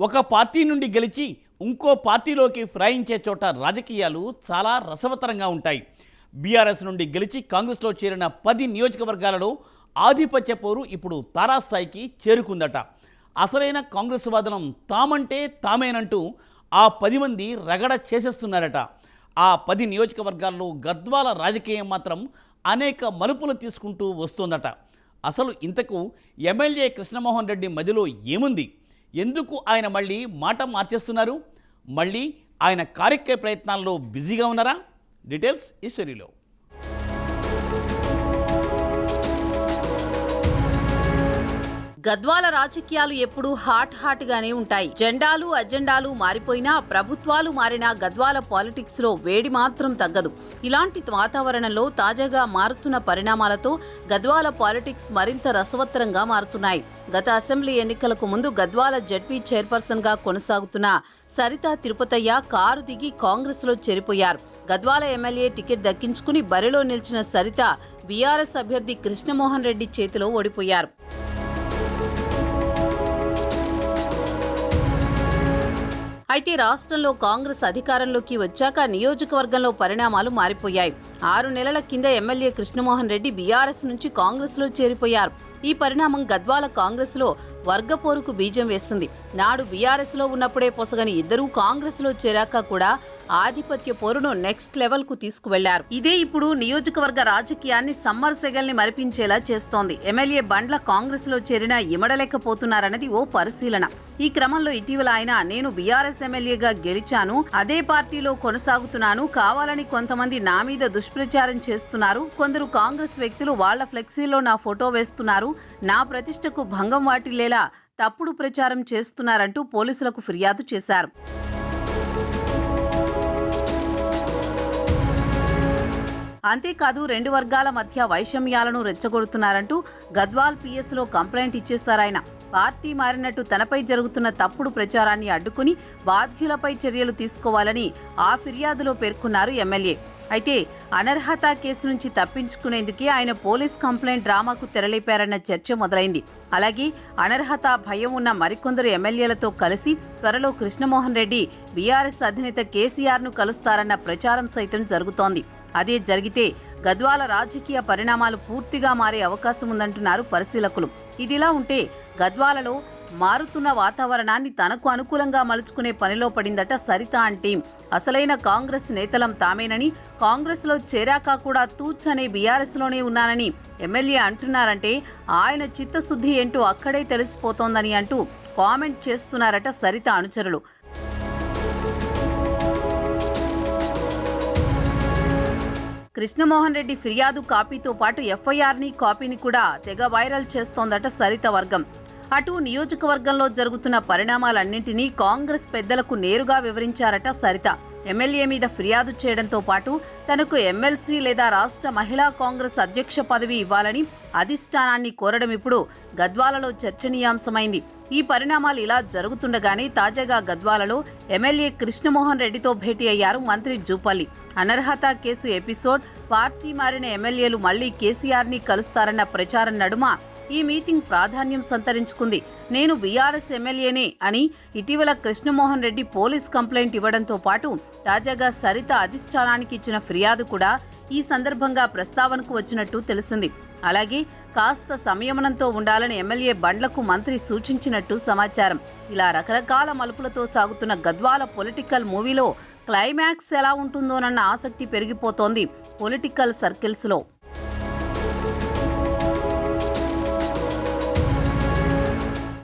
ఒక పార్టీ నుండి గెలిచి ఇంకో పార్టీలోకి ఫిరాయించే చోట రాజకీయాలు చాలా రసవత్తరంగా ఉంటాయి. బీఆర్ఎస్ నుండి గెలిచి కాంగ్రెస్లో చేరిన 10 నియోజకవర్గాలలో ఆధిపత్య పోరు ఇప్పుడు తారాస్థాయికి చేరుకుందట. అసలైన కాంగ్రెస్ వాదనం తామంటే తామేనంటూ ఆ 10 మంది రగడ చేసేస్తున్నారట. ఆ 10 నియోజకవర్గాల్లో గద్వాల రాజకీయం మాత్రం అనేక మలుపులు తీసుకుంటూ వస్తోందట. అసలు ఇంతకు ఎమ్మెల్యే కృష్ణమోహన్ రెడ్డి మధ్యలో ఏముంది? ఎందుకు ఆయన మళ్ళీ మాట మార్చేస్తున్నారు? మళ్ళీ ఆయన కార్యక్రమ ప్రయత్నాల్లో బిజీగా ఉన్నారా? డీటెయిల్స్ ఈ స్టోరీలో. గద్వాల రాజకీయాలు ఎప్పుడూ హాట్గానే ఉంటాయి. జెండాలు అజెండాలు మారిపోయినా, ప్రభుత్వాలు మారినా గద్వాల పాలిటిక్స్ లో వేడి మాత్రం తగ్గదు. ఇలాంటి వాతావరణంలో తాజాగా మారుతున్న పరిణామాలతో గద్వాల పాలిటిక్స్ మరింత రసవత్తరంగా మారుతున్నాయి. గత అసెంబ్లీ ఎన్నికలకు ముందు గద్వాల జడ్పీ చైర్పర్సన్ గా కొనసాగుతున్న సరితా తిరుపతయ్య కారు దిగి కాంగ్రెస్ లో చేరిపోయారు. గద్వాల ఎమ్మెల్యే టికెట్ దక్కించుకుని బరిలో నిలిచిన సరిత బీఆర్ఎస్ అభ్యర్థి కృష్ణమోహన్ రెడ్డి చేతిలో ఓడిపోయారు. అయితే రాష్ట్రంలో కాంగ్రెస్ అధికారంలోకి వచ్చాక నియోజకవర్గంలో పరిణామాలు మారిపోయాయి. 6 నెలల కింద ఎమ్మెల్యే కృష్ణమోహన్ రెడ్డి బీఆర్ఎస్ నుంచి కాంగ్రెస్లో చేరిపోయారు. ఈ పరిణామం గద్వాల కాంగ్రెస్లో వర్గపోరుకు బీజం వేస్తుంది. నాడు బీఆర్ఎస్లో ఉన్నప్పుడే పొసగని ఇద్దరూ కాంగ్రెస్లో చేరాక కూడా ఆధిపత్య పోరును నెక్స్ట్ లెవెల్ కు తీసుకువెళ్లారు. ఇదే ఇప్పుడు నియోజకవర్గ రాజకీయాన్ని సమ్మర్ సెగల్ని మరిపించేలా చేస్తోంది. ఎమ్మెల్యే బండ్ల కాంగ్రెస్ లో చేరినా ఇమడలేకపోతున్నారన్నది ఓ పరిశీలన. ఈ క్రమంలో ఇటీవల ఆయన నేను బీఆర్ఎస్ ఎమ్మెల్యేగా గెలిచాను, అదే పార్టీలో కొనసాగుతున్నాను, కావాలని కొంతమంది నా మీద దుష్ప్రచారం చేస్తున్నారు, కొందరు కాంగ్రెస్ వ్యక్తులు వాళ్ల ఫ్లెక్సీలో నా ఫోటో వేస్తున్నారు, నా ప్రతిష్టకు భంగం వాటిల్లేలా తప్పుడు ప్రచారం చేస్తున్నారంటూ పోలీసులకు ఫిర్యాదు చేశారు. అంతేకాదు 2 వర్గాల మధ్య వైషమ్యాలను రెచ్చగొడుతున్నారంటూ గద్వాల్ పిఎస్లో కంప్లైంట్ ఇచ్చేశారాయన. పార్టీ మారినట్టు తనపై జరుగుతున్న తప్పుడు ప్రచారాన్ని అడ్డుకుని బాధ్యులపై చర్యలు తీసుకోవాలని ఆ ఫిర్యాదులో పేర్కొన్నారు ఎమ్మెల్యే. అయితే అనర్హత కేసు నుంచి తప్పించుకునేందుకే ఆయన పోలీస్ కంప్లైంట్ డ్రామాకు తెరలేపారన్న చర్చ మొదలైంది. అలాగే అనర్హత భయం ఉన్న మరికొందరు ఎమ్మెల్యేలతో కలిసి త్వరలో కృష్ణమోహన్ రెడ్డి బీఆర్ఎస్ అధినేత కేసీఆర్ను కలుస్తారన్న ప్రచారం సైతం జరుగుతోంది. అదే జరిగితే గద్వాల రాజకీయ పరిణామాలు పూర్తిగా మారే అవకాశం ఉందంటున్నారు పరిశీలకులు. ఇదిలా ఉంటే గద్వాలలో మారుతున్న వాతావరణాన్ని తనకు అనుకూలంగా మలుచుకునే పనిలో పడిందట సరిత టీం. అసలైన కాంగ్రెస్ నేతలం తామేనని, కాంగ్రెస్లో చేరాక కూడా తూచనే బీఆర్ఎస్లోనే ఉన్నానని ఎమ్మెల్యే అంటున్నారంటే ఆయన చిత్తశుద్ధి ఏంటో అక్కడే తెలిసిపోతోందని అంటూ కామెంట్ చేస్తున్నారట సరిత అనుచరులు. కృష్ణమోహన్ రెడ్డి ఫిర్యాదు కాపీతో పాటు ఎఫ్ఐఆర్ని కాపీని కూడా తెగ వైరల్ చేస్తోందట సరిత వర్గం. అటు నియోజకవర్గంలో జరుగుతున్న పరిణామాలన్నింటినీ కాంగ్రెస్ పెద్దలకు నేరుగా వివరించారట సరిత. ఎమ్మెల్యే మీద ఫిర్యాదు చేయడంతో పాటు తనకు ఎమ్మెల్సీ లేదా రాష్ట్ర మహిళా కాంగ్రెస్ అధ్యక్ష పదవి ఇవ్వాలని అధిష్టానాన్ని కోరడం ఇప్పుడు గద్వాలలో చర్చనీయాంశమైంది. ఈ పరిణామాలు ఇలా జరుగుతుండగానే తాజాగా గద్వాలలో ఎమ్మెల్యే కృష్ణమోహన్ రెడ్డితో భేటీ అయ్యారు మంత్రి జూపల్లి. అనర్హత కేసు ఎపిసోడ్, పార్టీ మారిన ఎమ్మెల్యేలు మళ్లీ కేసీఆర్ని కలుస్తారన్న ప్రచారం నడుమ ఈ మీటింగ్ ప్రాధాన్యం సంతరించుకుంది. నేను బీఆర్ఎస్ ఎమ్మెల్యేనే అని ఇటీవల కృష్ణమోహన్ రెడ్డి పోలీస్ కంప్లైంట్ ఇవ్వడంతో పాటు తాజాగా సరిత అధిష్టానానికి ఇచ్చిన ఫిర్యాదు కూడా ఈ సందర్భంగా ప్రస్తావనకు వచ్చినట్టు తెలిసింది. అలాగే కాస్త సంయమనంతో ఉండాలని ఎమ్మెల్యే బండ్లకు మంత్రి సూచించినట్టు సమాచారం. ఇలా రకరకాల మలుపులతో సాగుతున్న గద్వాల పొలిటికల్ మూవీలో క్లైమాక్స్ ఎలా ఉంటుందోనన్న ఆసక్తి పెరిగిపోతోంది పొలిటికల్ సర్కిల్స్లో.